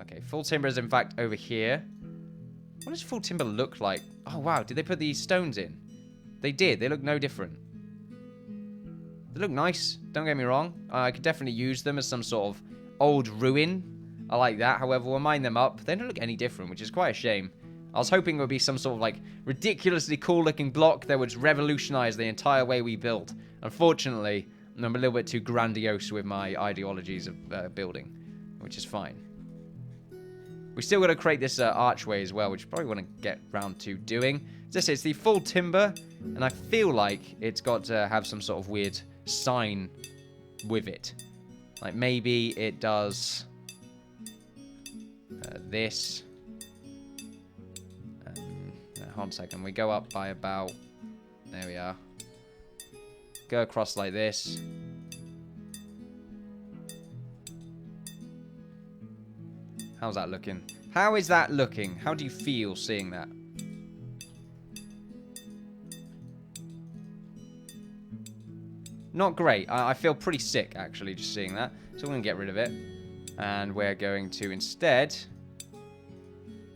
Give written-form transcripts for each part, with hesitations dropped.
Okay, full timber is in fact over here. What does full timber look like? Oh, wow. Did they put these stones in? They did. They look no different. They look nice. Don't get me wrong. I could definitely use them as some sort of old ruin. I like that. However, we'll mine them up. They don't look any different, which is quite a shame. I was hoping it would be some sort of, like, ridiculously cool-looking block that would revolutionize the entire way we build. Unfortunately, I'm a little bit too grandiose with my ideologies of building, which is fine. We still got to create this archway as well, which I probably want to get round to doing. It's the full timber, and I feel like it's got to have some sort of weird sign with it. Like maybe it does this. Hold on a second. We go up by about... There we are. Go across like this. How's that looking? How is that looking? How do you feel seeing that? Not great. I feel pretty sick, actually, just seeing that. So we're going to get rid of it. And we're going to instead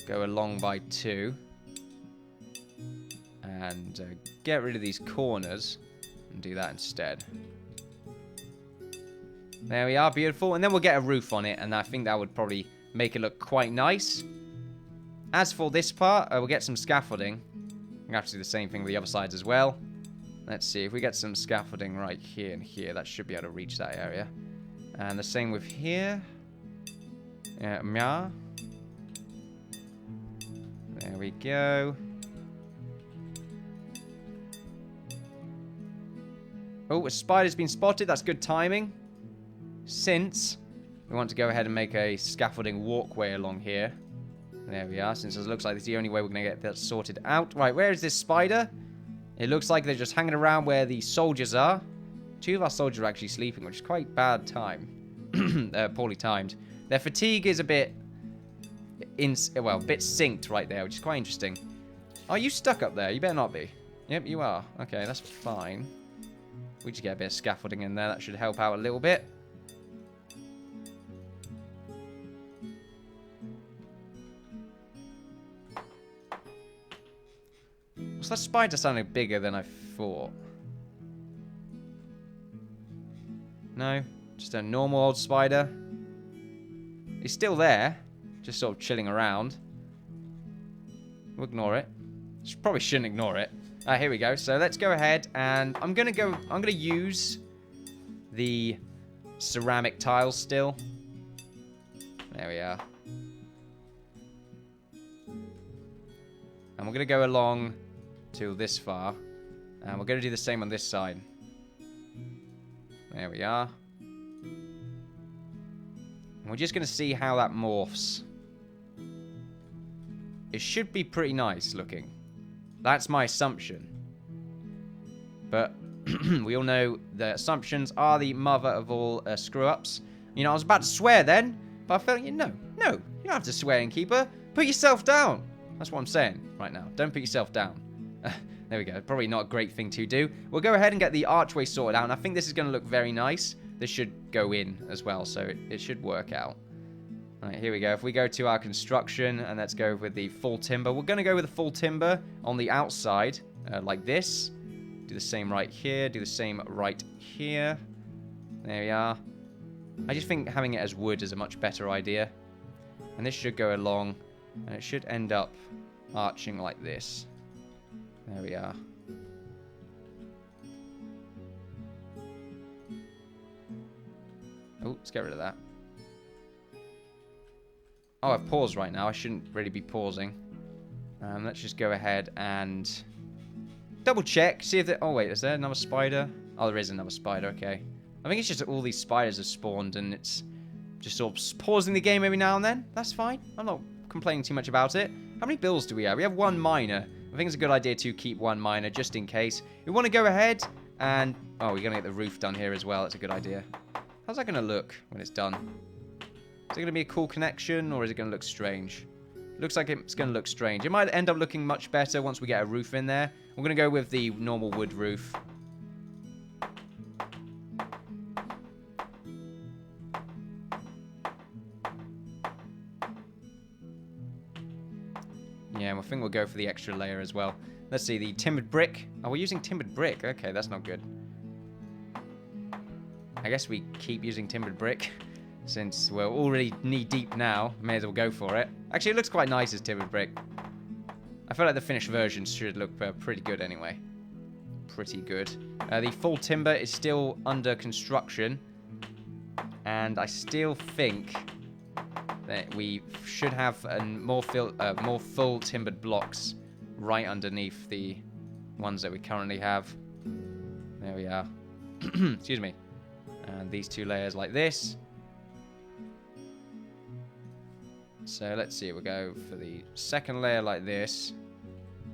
go along by 2. And get rid of these corners. And do that instead. There we are. Beautiful. And then we'll get a roof on it. And I think that would probably make it look quite nice. As for this part, we'll get some scaffolding. We'll have to do the same thing with the other sides as well. Let's see, if we get some scaffolding right here and here, that should be able to reach that area. And the same with here. There we go. Oh, a spider's been spotted. That's good timing. Since we want to go ahead and make a scaffolding walkway along here. There we are, since it looks like this is the only way we're going to get that sorted out. Right, where is this spider? It looks like they're just hanging around where the soldiers are. 2 of our soldiers are actually sleeping, which is quite bad time. Poorly timed. Their fatigue is a bit... a bit synced right there, which is quite interesting. Are you stuck up there? You better not be. Yep, you are. Okay, that's fine. We just get a bit of scaffolding in there. That should help out a little bit. So that spider sounded bigger than I thought. No, just a normal old spider. He's still there, just sort of chilling around. We'll ignore it. Probably shouldn't ignore it. Here we go. So let's go ahead and I'm gonna use the ceramic tiles still. There we are. And we're gonna go along till this far. And we're going to do the same on this side. There we are. And we're just going to see how that morphs. It should be pretty nice looking. That's my assumption. But we all know that assumptions are the mother of all screw-ups. You know, I was about to swear then, but I felt, no, you don't have to swear, Innkeeper. Put yourself down. That's what I'm saying right now. Don't put yourself down. There we go. Probably not a great thing to do. We'll go ahead and get the archway sorted out. And I think this is going to look very nice. This should go in as well, so it should work out. All right, here we go. If we go to our construction, and let's go with the full timber. We're going to go with the full timber on the outside, like this. Do the same right here. Do the same right here. There we are. I just think having it as wood is a much better idea. And this should go along, and it should end up arching like this. There we are. Oh, let's get rid of that. Oh, I've paused right now. I shouldn't really be pausing. Let's just go ahead and double check. See if there... Oh, wait. Is there another spider? Oh, there is another spider. Okay. I think it's just that all these spiders have spawned and it's just sort of pausing the game every now and then. That's fine. I'm not complaining too much about it. How many builds do we have? We have 1 miner. I think it's a good idea to keep 1 miner just in case. We want to go ahead and... Oh, we're going to get the roof done here as well. That's a good idea. How's that going to look when it's done? Is it going to be a cool connection or is it going to look strange? It looks like it's going to look strange. It might end up looking much better once we get a roof in there. We're going to go with the normal wood roof. Yeah, I think we'll go for the extra layer as well. Let's see, the timbered brick. Oh, we're using timbered brick. Okay, that's not good. I guess we keep using timbered brick. Since we're already knee-deep now, may as well go for it. Actually, it looks quite nice as timbered brick. I feel like the finished version should look pretty good anyway. Pretty good. The full timber is still under construction. And I still think that we should have more full timbered blocks right underneath the ones that we currently have. There we are. Excuse me. And these two layers like this. So let's see, we'll go for the second layer like this.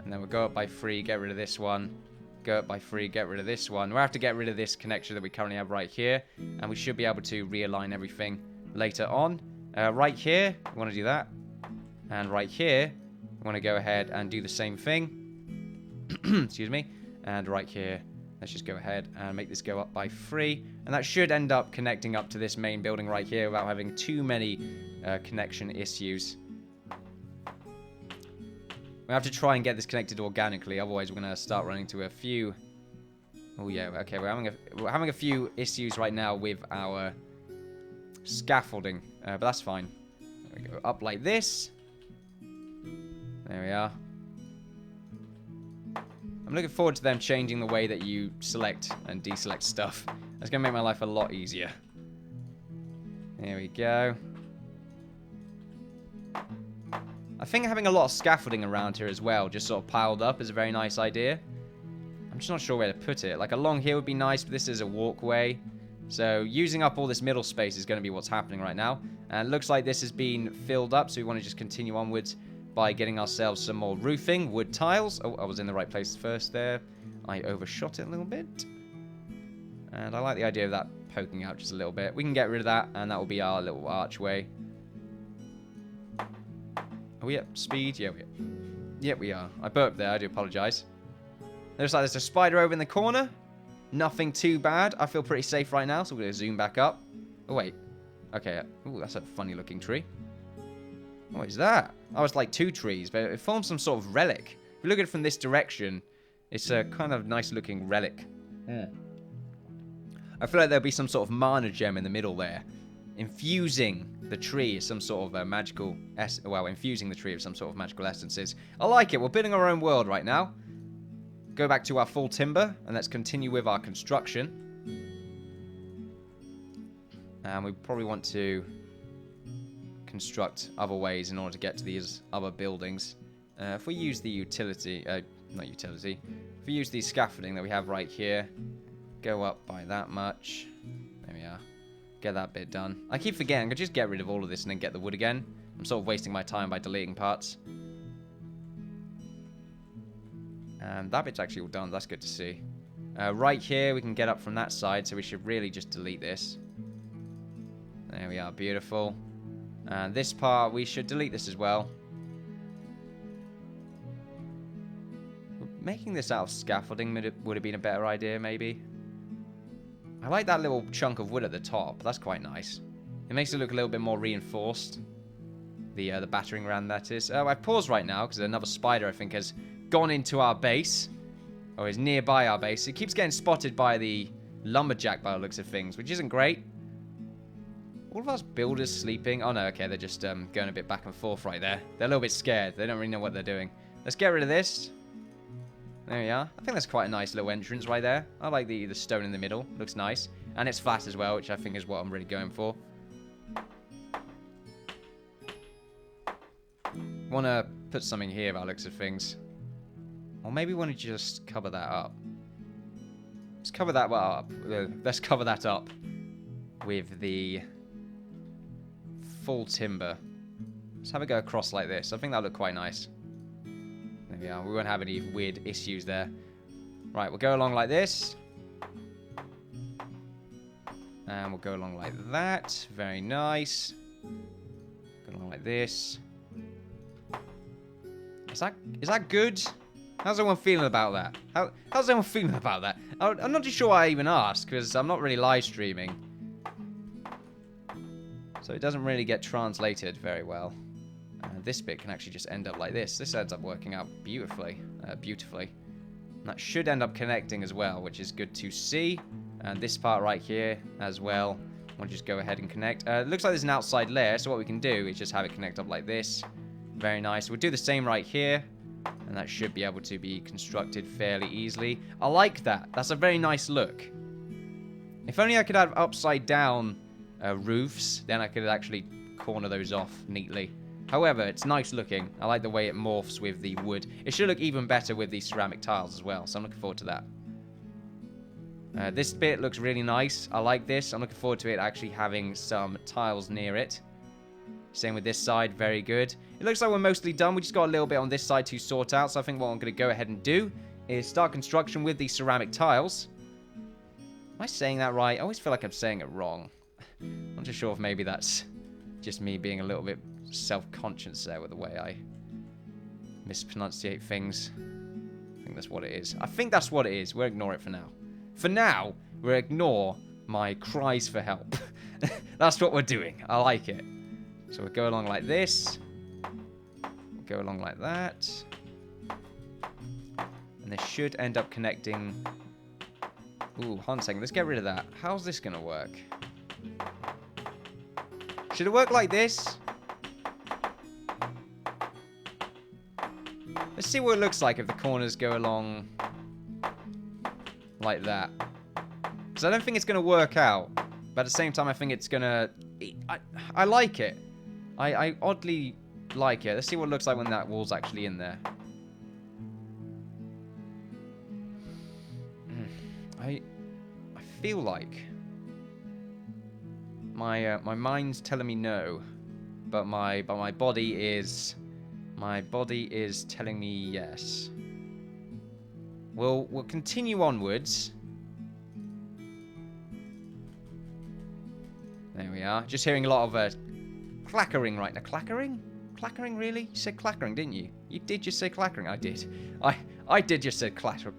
And then we'll go up by 3, get rid of this one. Go up by 3, get rid of this one. We'll have to get rid of this connection that we currently have right here. And we should be able to realign everything later on. Right here, we want to do that. And right here, we want to go ahead and do the same thing. Excuse me. And right here, let's just go ahead and make this go up by 3. And that should end up connecting up to this main building right here without having too many connection issues. We have to try and get this connected organically, otherwise we're going to start running into a few... Oh yeah, okay, we're having a few issues right now with our scaffolding, but that's fine. There we go, up like this. There we are. I'm looking forward to them changing the way that you select and deselect stuff. That's going to make my life a lot easier. There we go. I think having a lot of scaffolding around here as well, just sort of piled up, is a very nice idea. I'm just not sure where to put it. Like along here would be nice, but this is a walkway. So using up all this middle space is going to be what's happening right now. And it looks like this has been filled up, so we want to just continue onwards by getting ourselves some more roofing, wood tiles. Oh, I was in the right place first there. I overshot it a little bit. And I like the idea of that poking out just a little bit. We can get rid of that, and that will be our little archway. Are we at speed? Yeah, we are. Yeah, we are. I burped there. I do apologize. Looks like there's a spider over in the corner. Nothing too bad. I feel pretty safe right now, so we're going to zoom back up. Oh, wait. Okay. Ooh, that's a funny-looking tree. What is that? Oh, it's like 2 trees, but it forms some sort of relic. If you look at it from this direction, it's a kind of nice-looking relic. I feel like there'll be some sort of mana gem in the middle there. Infusing the tree is some sort of magical... infusing the tree with some sort of magical essences. I like it. We're building our own world right now. Go back to our full timber, and let's continue with our construction. And we probably want to construct other ways in order to get to these other buildings. If we use the utility... not utility. If we use the scaffolding that we have right here, go up by that much. There we are. Get that bit done. I keep forgetting. I could just get rid of all of this and then get the wood again. I'm sort of wasting my time by deleting parts. And that bit's actually all done. That's good to see. Right here, we can get up from that side, so we should really just delete this. There we are. Beautiful. And this part, we should delete this as well. Making this out of scaffolding would have been a better idea, maybe. I like that little chunk of wood at the top. That's quite nice. It makes it look a little bit more reinforced. The battering ram, that is. Oh, I've paused right now because another spider, I think, has gone into our base. Or is nearby our base. It keeps getting spotted by the lumberjack by the looks of things, which isn't great. All of us builders sleeping. Oh, no, okay, they're just going a bit back and forth right there. They're a little bit scared. They don't really know what they're doing. Let's get rid of this. There we are. I think that's quite a nice little entrance right there. I like the stone in the middle. Looks nice. And it's flat as well, which I think is what I'm really going for. Want to put something here by the looks of things. Or maybe want to just cover that up. Let's cover that up. Let's cover that up with the full timber. Let's have it go across like this. I think that'll look quite nice. There we are. We won't have any weird issues there. Right, we'll go along like this. And we'll go along like that. Very nice. Go along like this. Is that good? How's everyone feeling about that? How's everyone feeling about that? I'm not too sure I even asked, because I'm not really live streaming. So it doesn't really get translated very well. This bit can actually just end up like this. This ends up working out beautifully. Beautifully. And that should end up connecting as well, which is good to see. And this part right here as well. We'll just go ahead and connect. It looks like there's an outside layer, so what we can do is just have it connect up like this. Very nice. We'll do the same right here. And that should be able to be constructed fairly easily. I like that. That's a very nice look. If only I could have upside down roofs, then I could actually corner those off neatly. However, it's nice looking. I like the way it morphs with the wood. It should look even better with the ceramic tiles as well, so I'm looking forward to that. This bit looks really nice. I like this. I'm looking forward to it actually having some tiles near it. Same with this side. Very good. It looks like we're mostly done. We just got a little bit on this side to sort out, so I think what I'm going to go ahead and do is start construction with the ceramic tiles. Am I saying that right? I always feel like I'm saying it wrong. I'm not too sure if maybe that's just me being a little bit self-conscious there with the way I mispronunciate things. I think that's what it is. I think that's what it is. We'll ignore it for now. For now, we'll ignore my cries for help. That's what we're doing. I like it. So we'll go along like this. We'll go along like that. And this should end up connecting. Ooh, hold on a second. Let's get rid of that. How's this going to work? Should it work like this? Let's see what it looks like if the corners go along like that. Because I don't think it's going to work out. But at the same time, I think it's going to... I like it. I oddly like it. Let's see what it looks like when that wall's actually in there. I feel like my mind's telling me no, but my body is telling me yes. We'll continue onwards. There we are. Just hearing a lot of clackering right now. Clackering? Clackering, really? You said clackering, didn't you? You did just say clackering. I did. I did just say clacker.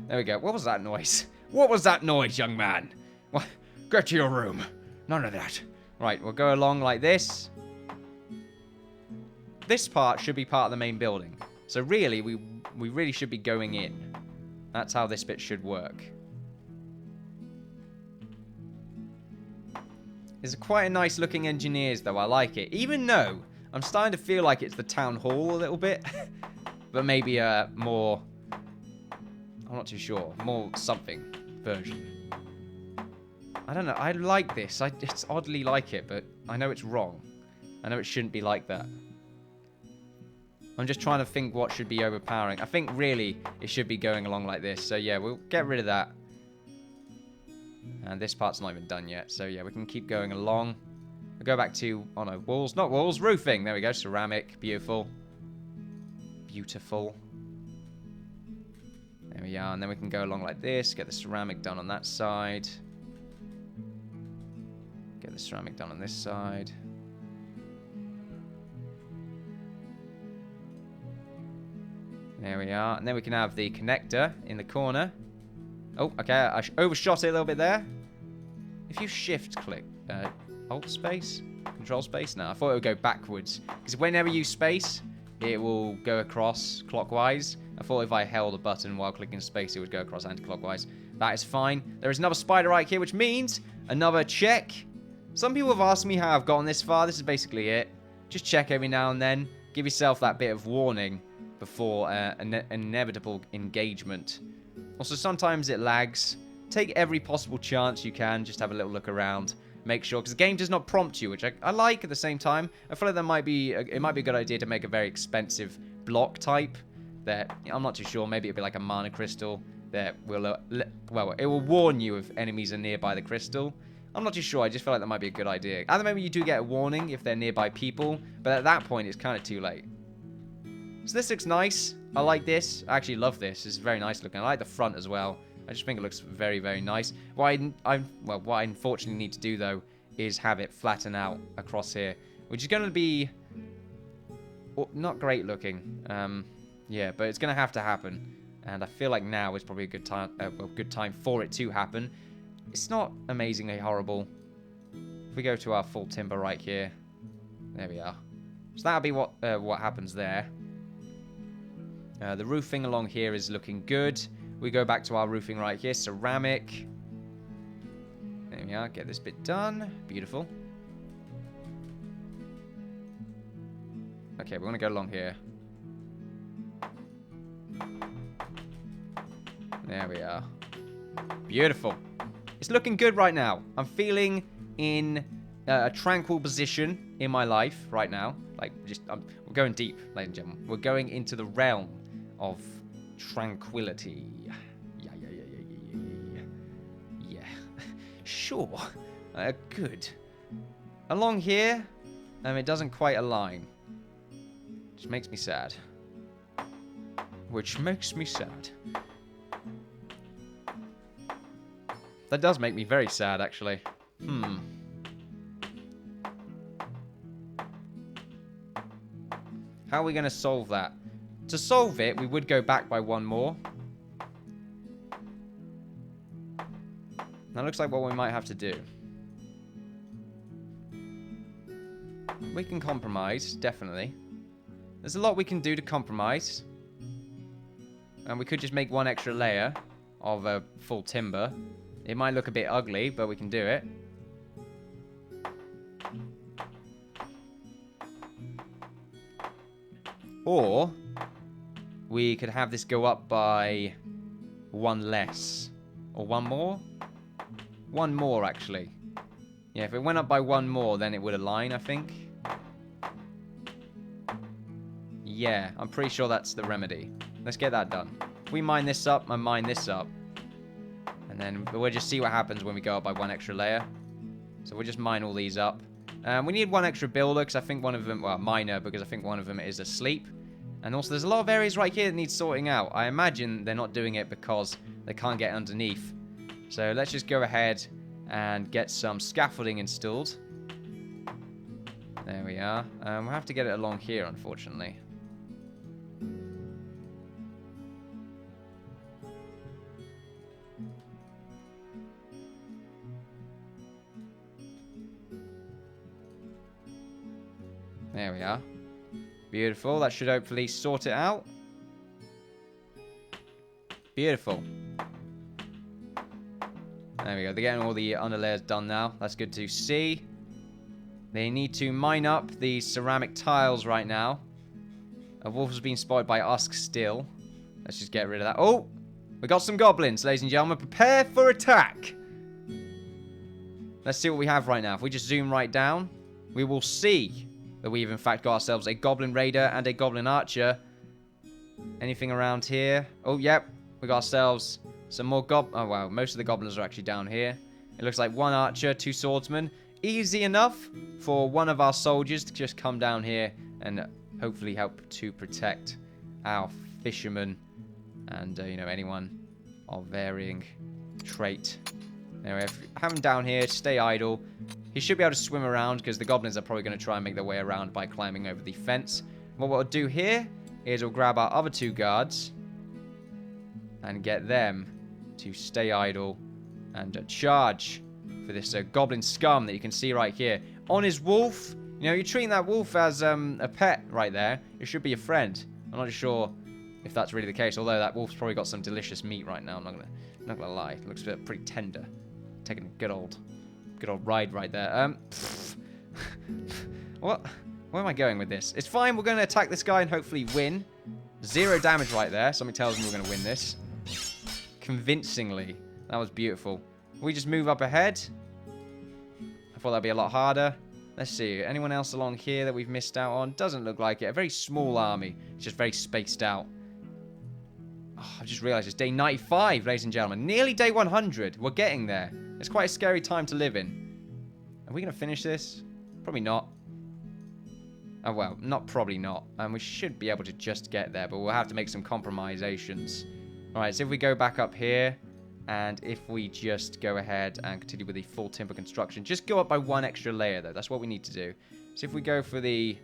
There we go. What was that noise? What was that noise, young man? What? Get to your room. None of that. Right, we'll go along like this. This part should be part of the main building. So really, we really should be going in. That's how this bit should work. It's quite a nice looking engineers though. I like it. Even though I'm starting to feel like it's the town hall a little bit. But maybe a more... I'm not too sure. More something version. I don't know. I like this. It's oddly like it, but I know it's wrong. I know it shouldn't be like that. I'm just trying to think what should be overpowering. I think really it should be going along like this. So yeah, we'll get rid of that. And this part's not even done yet. So yeah, we can keep going along. We'll go back to, oh no, walls, not walls, roofing. There we go, ceramic, beautiful. Beautiful. There we are, and then we can go along like this, get the ceramic done on that side. Get the ceramic done on this side. There we are, and then we can have the connector in the corner. Oh, okay, I overshot it a little bit there. If you shift click, alt space, control space. No, I thought it would go backwards. Because whenever you space, it will go across clockwise. I thought if I held a button while clicking space, it would go across anti-clockwise. That is fine. There is another spider right here, which means another check. Some people have asked me how I've gotten this far. This is basically it. Just check every now and then. Give yourself that bit of warning before an inevitable engagement. Also, sometimes it lags. Take every possible chance you can. Just have a little look around. Make sure, because the game does not prompt you, which I like at the same time. I feel like that might be it might be a good idea to make a very expensive block type. That I'm not too sure. Maybe it'll be like a mana crystal that will well, it will warn you if enemies are nearby the crystal. I'm not too sure. I just feel like that might be a good idea. At the moment, you do get a warning if they're nearby people, but at that point, it's kind of too late. So this looks nice. I like this. I actually love this. It's very nice looking. I like the front as well. I just think it looks very, very nice. What I unfortunately need to do, though, is have it flatten out across here, which is going to be not great looking. Yeah, but it's going to have to happen. And I feel like now is probably a good time for it to happen. It's not amazingly horrible. If we go to our full timber right here, There we are. So that'll be what happens there. The roofing along here is looking good. We go back to our roofing right here. Ceramic. There we are. Get this bit done. Beautiful. Okay, we're going to go along here. There we are. Beautiful. It's looking good right now. I'm feeling in a tranquil position in my life right now. Like, we're going deep, ladies and gentlemen. We're going into the realm of tranquility. Yeah. Sure. Good. Along here, it doesn't quite align. Which makes me sad. That does make me very sad, actually. How are we going to solve that? To solve it, we would go back by one more. That looks like what we might have to do. We can compromise, definitely. There's a lot we can do to compromise. And we could just make one extra layer of full timber. It might look a bit ugly, but we can do it. Or we could have this go up by one less. Or one more? One more, actually. Yeah, if it went up by one more, then it would align, I think. Yeah, I'm pretty sure that's the remedy. Let's get that done. If we mine this up, I mine this up. And then we'll just see what happens when we go up by one extra layer. So we'll just mine all these up. We need one extra builder, because I think one of them... Well, miner, because I think one of them is asleep. And also, there's a lot of areas right here that need sorting out. I imagine they're not doing it because they can't get underneath. So let's just go ahead and get some scaffolding installed. There we are. We'll have to get it along here, unfortunately. There we are. Beautiful. That should hopefully sort it out. Beautiful. There we go. They're getting all the underlayers done now. That's good to see. They need to mine up these ceramic tiles right now. A wolf has been spotted by us still. Let's just get rid of that. Oh! We got some goblins, ladies and gentlemen. Prepare for attack! Let's see what we have right now. If we just zoom right down, we will see that we've in fact got ourselves a goblin raider and a goblin archer. Anything around here? Oh, yep. We got ourselves some more oh, wow. Most of the goblins are actually down here. It looks like one archer, two swordsmen. Easy enough for one of our soldiers to just come down here and hopefully help to protect our fishermen and, you know, anyone of varying trait. Anyway, have him down here. Stay idle. He should be able to swim around because the goblins are probably going to try and make their way around by climbing over the fence. What we'll do here is we'll grab our other two guards and get them to stay idle and charge for this goblin scum that you can see right here. On his wolf, you know, you're treating that wolf as a pet right there. It should be a friend. I'm not sure if that's really the case, although that wolf's probably got some delicious meat right now. I'm not gonna lie. It looks pretty tender. Taking a good old ride right there. What? Where am I going with this? It's fine. We're going to attack this guy and hopefully win. 0 damage right there. Something tells me we're going to win this. Convincingly. That was beautiful. We just move up ahead. I thought that'd be a lot harder. Let's see. Anyone else along here that we've missed out on? Doesn't look like it. A very small army. It's just very spaced out. Oh, I just realized it's day 95, ladies and gentlemen. Nearly day 100. We're getting there. It's quite a scary time to live in. Are we going to finish this? Probably not. Oh, well, probably not. And we should be able to just get there, but we'll have to make some compromisations. Alright, so if we go back up here, and if we just go ahead and continue with the full timber construction, just go up by one extra layer, though. That's what we need to do. So if we go for the...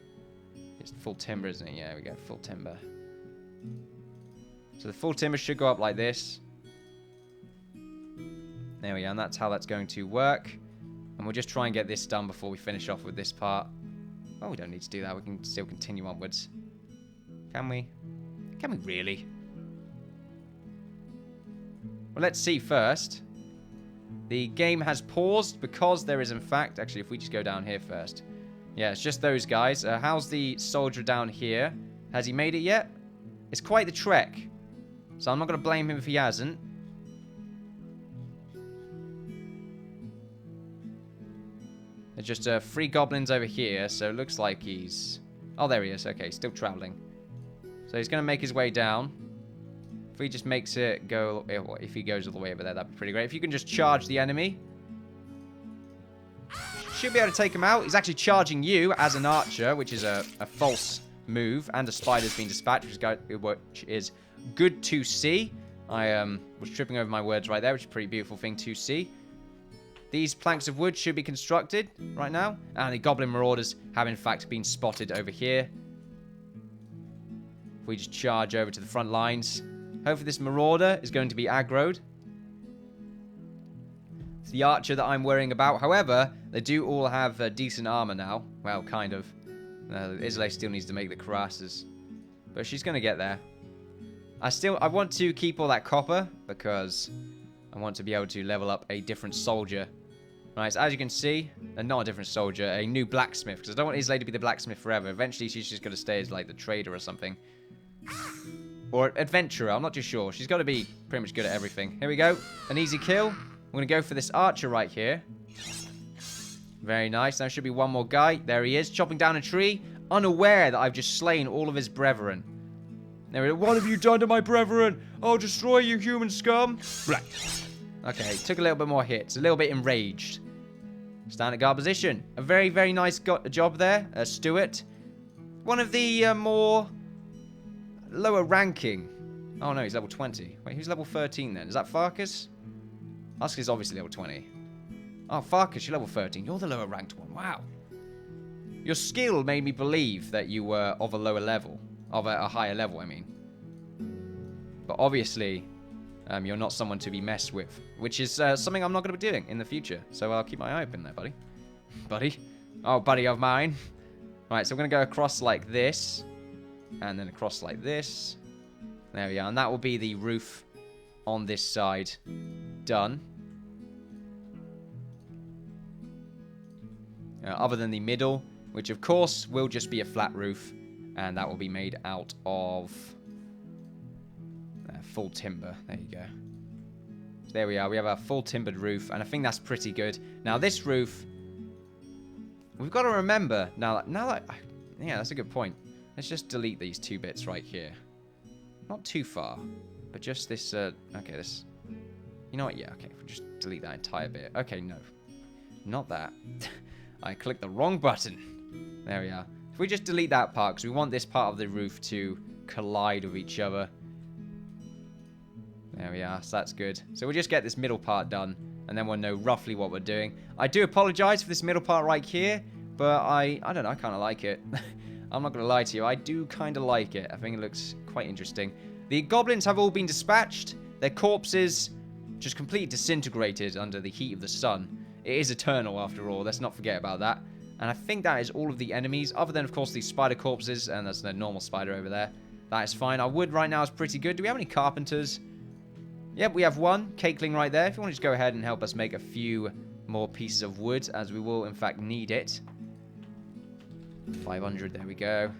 It's full timber, isn't it? Yeah, we go full timber. So the full timber should go up like this. There we go, and that's how that's going to work. And we'll just try and get this done before we finish off with this part. Oh, we don't need to do that. We can still continue onwards. Can we? Can we really? Well, let's see first. The game has paused because there is, in fact... Actually, if we just go down here first. Yeah, it's just those guys. How's the soldier down here? Has he made it yet? It's quite the trek. So I'm not going to blame him if he hasn't. There's just 3 goblins over here, so it looks like he's... Oh, there he is. Okay, still traveling. So he's going to make his way down. If he just makes it go... If he goes all the way over there, that'd be pretty great. If you can just charge the enemy. Should be able to take him out. He's actually charging you as an archer, which is a false move. And a spider's been dispatched, which is good to see. I was tripping over my words right there, which is a pretty beautiful thing to see. These planks of wood should be constructed right now. And the goblin marauders have in fact been spotted over here. If we just charge over to the front lines. Hopefully this marauder is going to be aggroed. It's the archer that I'm worrying about. However, they do all have decent armor now. Well, kind of. Islay still needs to make the cuirasses. But she's going to get there. I want to keep all that copper because I want to be able to level up a different soldier. Right, so as you can see, not a different soldier, a new blacksmith. Because I don't want Islay to be the blacksmith forever. Eventually, she's just going to stay as, like, the trader or something. Or adventurer, I'm not too sure. She's got to be pretty much good at everything. Here we go. An easy kill. We're going to go for this archer right here. Very nice. There should be one more guy. There he is, chopping down a tree. Unaware that I've just slain all of his brethren. There we go. What have you done to my brethren? I'll destroy you, human scum. Blah. Okay, took a little bit more hits. A little bit enraged. Stand at guard position. A very, very nice job there. Stuart. One of the more lower ranking. Oh no, he's level 20. Wait, who's level 13 then? Is that Farkas? Farkas is obviously level 20. Oh, Farkas, you're level 13. You're the lower ranked one. Wow. Your skill made me believe that you were of a lower level. Of a higher level, I mean. But obviously, you're not someone to be messed with. Which is something I'm not going to be doing in the future. So I'll keep my eye open there, buddy. Buddy? Oh, buddy of mine. Right, so we're going to go across like this. And then across like this. There we are. And that will be the roof on this side. Done. Other than the middle, which of course will just be a flat roof. And that will be made out of full timber. There you go. So there we are. We have a full timbered roof. And I think that's pretty good. Now this roof, we've got to remember. Now that yeah, that's a good point. Let's just delete these 2 bits right here. Not too far. But just this, okay, this... You know what? Yeah, okay. We'll just delete that entire bit. Okay, no. Not that. I clicked the wrong button. There we are. If we just delete that part, because we want this part of the roof to collide with each other. There we are. So that's good. So we'll just get this middle part done. And then we'll know roughly what we're doing. I do apologize for this middle part right here. But I don't know. I kind of like it. I'm not going to lie to you. I do kind of like it. I think it looks quite interesting. The goblins have all been dispatched. Their corpses just completely disintegrated under the heat of the sun. It is eternal after all. Let's not forget about that. And I think that is all of the enemies. Other than, of course, these spider corpses. And there's no normal spider over there. That is fine. Our wood right now is pretty good. Do we have any carpenters? Yep, we have one. Cakeling right there. If you want to just go ahead and help us make a few more pieces of wood. As we will, in fact, need it. 500, there we go.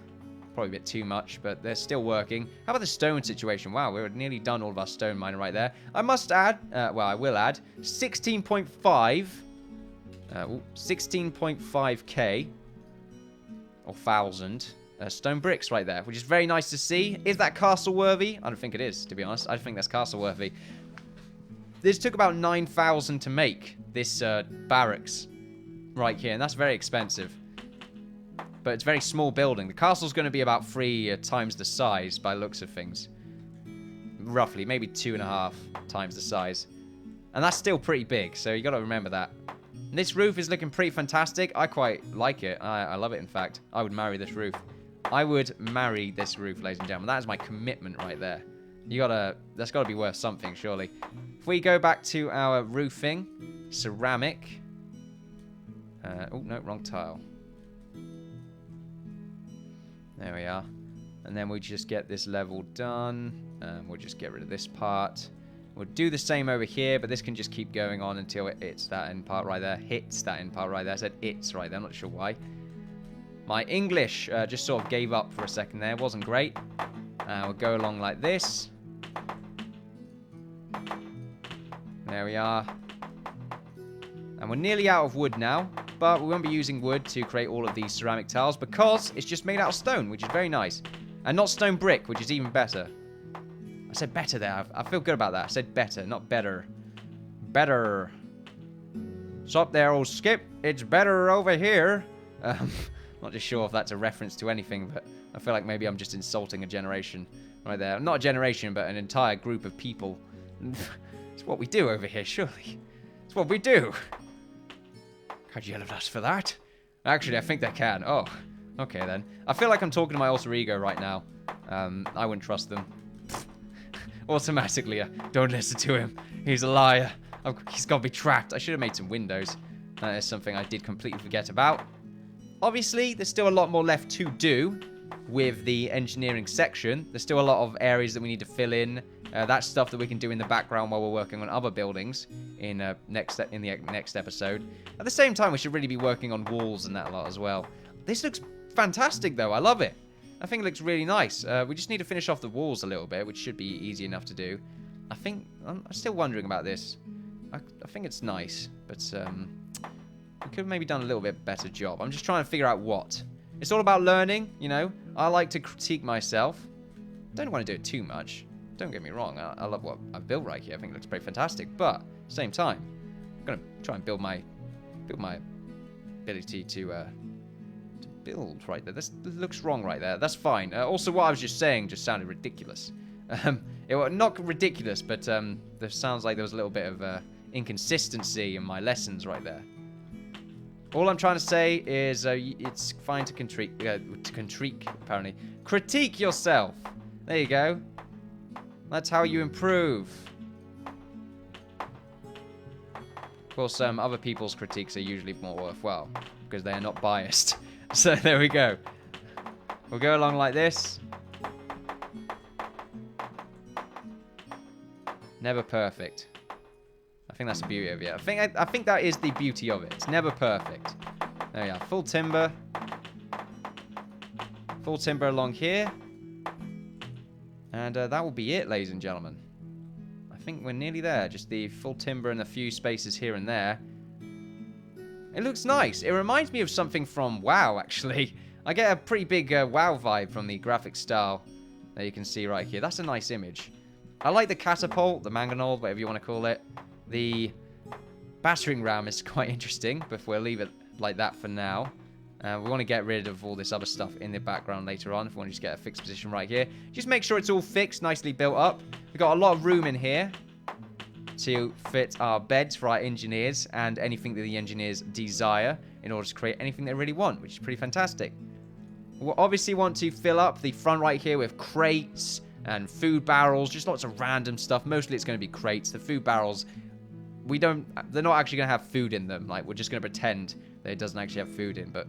Probably a bit too much, but they're still working. How about the stone situation? Wow, we're nearly done all of our stone mining right there. I must add, well, I will add, 16.5, 16.5k, or 1,000, stone bricks right there, which is very nice to see. Is that castle worthy? I don't think it is, to be honest. I don't think that's castle worthy. This took about 9,000 to make, this barracks right here, and that's very expensive. But it's a very small building. The castle's going to be about 3 times the size by looks of things. Roughly, maybe 2.5 times the size. And that's still pretty big, so you got to remember that. And this roof is looking pretty fantastic. I quite like it. I love it, in fact. I would marry this roof. I would marry this roof, ladies and gentlemen. That is my commitment right there. That's got to be worth something, surely. If we go back to our roofing, ceramic. Oh, no, wrong tile. There we are. And then we just get this level done. We'll just get rid of this part. We'll do the same over here, but this can just keep going on until it hits that end part right there. Hits that end part right there. I said it's right there. I'm not sure why. My English just sort of gave up for a second there. It wasn't great. We'll go along like this. There we are. And we're nearly out of wood now, but we won't be using wood to create all of these ceramic tiles because it's just made out of stone, which is very nice. And not stone brick, which is even better. I said better there. I feel good about that. I said better, not better. Better. Stop there, old Skip. It's better over here. Not just sure if that's a reference to anything, but I feel like maybe I'm just insulting a generation right there. Not a generation, but an entire group of people. It's what we do over here, surely. It's what we do. Can't yell at us for that. Actually, I think they can. Oh, okay then. I feel like I'm talking to my alter ego right now. I wouldn't trust them. Automatically, don't listen to him. He's a liar. He's got to be trapped. I should have made some windows. That is something I did completely forget about. Obviously, there's still a lot more left to do with the engineering section. There's still a lot of areas that we need to fill in. That's stuff that we can do in the background while we're working on other buildings in the next episode. At the same time, we should really be working on walls and that lot as well. This looks fantastic, though. I love it. I think it looks really nice. We just need to finish off the walls a little bit, which should be easy enough to do. I'm still wondering about this. I think it's nice, but we could have maybe done a little bit better job. I'm just trying to figure out what. It's all about learning, you know. I like to critique myself. Don't want to do it too much. Don't get me wrong. I love what I've built right here. I think it looks pretty fantastic. But at the same time, I'm gonna try and build my ability to build right there. This looks wrong right there. That's fine. Also, what I was just saying just sounded ridiculous. It was not ridiculous, but there sounds like there was a little bit of inconsistency in my lessons right there. All I'm trying to say is it's fine to apparently. Critique yourself. There you go. That's how you improve. Of course, other people's critiques are usually more worthwhile because they are not biased. So there we go. We'll go along like this. Never perfect. I think that's the beauty of it. I think that is the beauty of it. It's never perfect. There we are. Full timber. Full timber along here. And that will be it, ladies and gentlemen. I think we're nearly there. Just the full timber and a few spaces here and there. It looks nice. It reminds me of something from WoW, actually. I get a pretty big WoW vibe from the graphic style that you can see right here. That's a nice image. I like the catapult, the mangonel, whatever you want to call it. The battering ram is quite interesting, but we'll leave it like that for now. We want to get rid of all this other stuff in the background later on. If we want to just get a fixed position right here. Just make sure it's all fixed, nicely built up. We've got a lot of room in here to fit our beds for our engineers and anything that the engineers desire in order to create anything they really want, which is pretty fantastic. We'll obviously want to fill up the front right here with crates and food barrels, just lots of random stuff. Mostly it's going to be crates. The food barrels, they're not actually going to have food in them. Like, we're just going to pretend that it doesn't actually have food in, but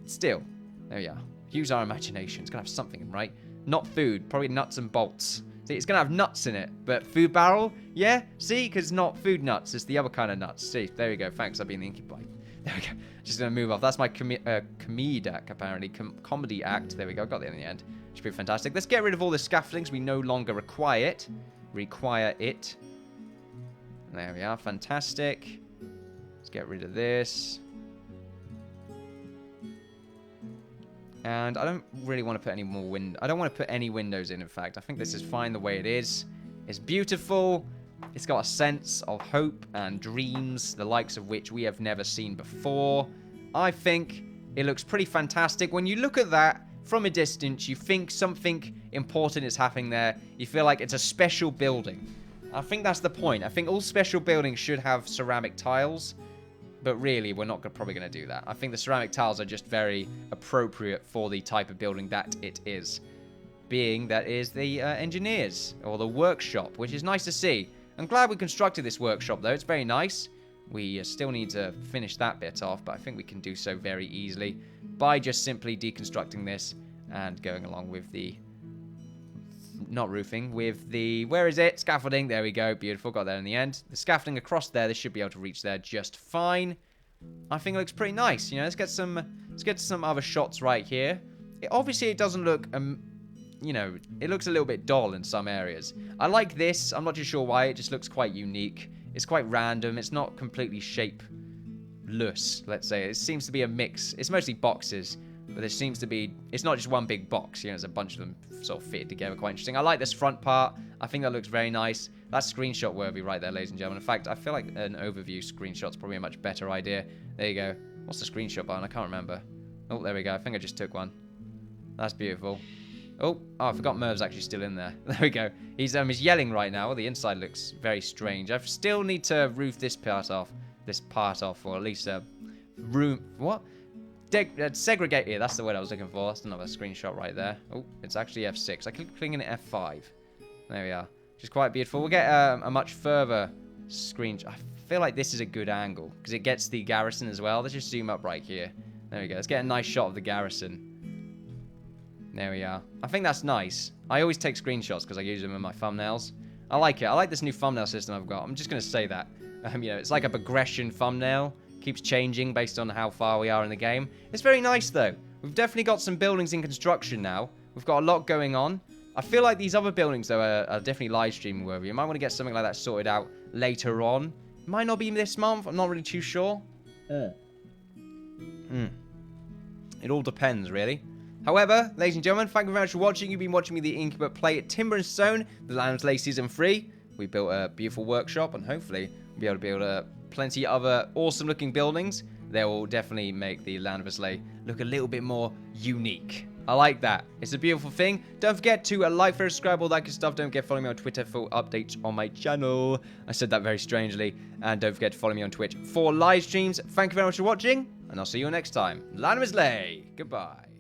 still, there we are. Use our imagination. It's going to have something in, right? Not food, probably nuts and bolts. See, it's going to have nuts in it, but food barrel, yeah? See, because not food nuts, it's the other kind of nuts. See, there we go. Thanks, I've been the Innkeeper. There we go. Just going to move off. That's my comedic act, apparently. Comedy act. There we go. Got it in the end. Should be fantastic. Let's get rid of all the scaffoldings. We no longer require it. There we are. Fantastic. Let's get rid of this. And I don't really want to put any more I don't want to put any windows in fact. I think this is fine the way it is. It's beautiful. It's got a sense of hope and dreams, the likes of which we have never seen before. I think it looks pretty fantastic. When you look at that from a distance, you think something important is happening there. You feel like it's a special building. I think that's the point. I think all special buildings should have ceramic tiles. But really, we're not probably going to do that. I think the ceramic tiles are just very appropriate for the type of building that it is. Being that is the engineers, or the workshop, which is nice to see. I'm glad we constructed this workshop, though. It's very nice. We still need to finish that bit off, but I think we can do so very easily by just simply deconstructing this And going along with the... Not roofing, with the... Where is it? Scaffolding. There we go. Beautiful. Got there in the end. The scaffolding across there, they should be able to reach there just fine. I think it looks pretty nice. You know, let's get some other shots right here. Obviously, it doesn't look... you know, it looks a little bit dull in some areas. I like this. I'm not too sure why. It just looks quite unique. It's quite random. It's not completely shapeless, let's say. It seems to be a mix. It's mostly boxes, but there seems to be... It's not just one big box. You know, there's a bunch of them sort of fitted together. Quite interesting. I like this front part. I think that looks very nice. That's screenshot worthy right there, ladies and gentlemen. In fact, I feel like an overview screenshot's probably a much better idea. There you go. What's the screenshot button? I can't remember. Oh, there we go. I think I just took one. That's beautiful. Oh, I forgot Merv's actually still in there. There we go. He's yelling right now. Well, the inside looks very strange. I still need to roof this part off. Or at least room... What? Segregate here. That's the word I was looking for. That's another screenshot right there. Oh, it's actually F6. I keep clicking it F5. There we are. Which is quite beautiful. We'll get a much further screenshot. I feel like this is a good angle because it gets the garrison as well. Let's just zoom up right here. There we go. Let's get a nice shot of the garrison. There we are. I think that's nice. I always take screenshots because I use them in my thumbnails. I like it. I like this new thumbnail system I've got. I'm just going to say that. You know, it's like a progression thumbnail. Keeps changing based on how far we are in the game. It's very nice, though. We've definitely got some buildings in construction now. We've got a lot going on. I feel like these other buildings, though, are definitely live streaming worthy. You might want to get something like that sorted out later on. It might not be this month. I'm not really too sure. It all depends, really. However, ladies and gentlemen, thank you very much for watching. You've been watching me, the Innkeeper, play at Timber and Stone, the Land of Islay Season 3. We built a beautiful workshop, and hopefully we'll be able to plenty other awesome-looking buildings. They will definitely make the Land of Islay look a little bit more unique. I like that. It's a beautiful thing. Don't forget to like, subscribe, all that good stuff. Don't forget to follow me on Twitter for updates on my channel. I said that very strangely. And don't forget to follow me on Twitch for live streams. Thank you very much for watching, and I'll see you next time. Land of Islay. Goodbye.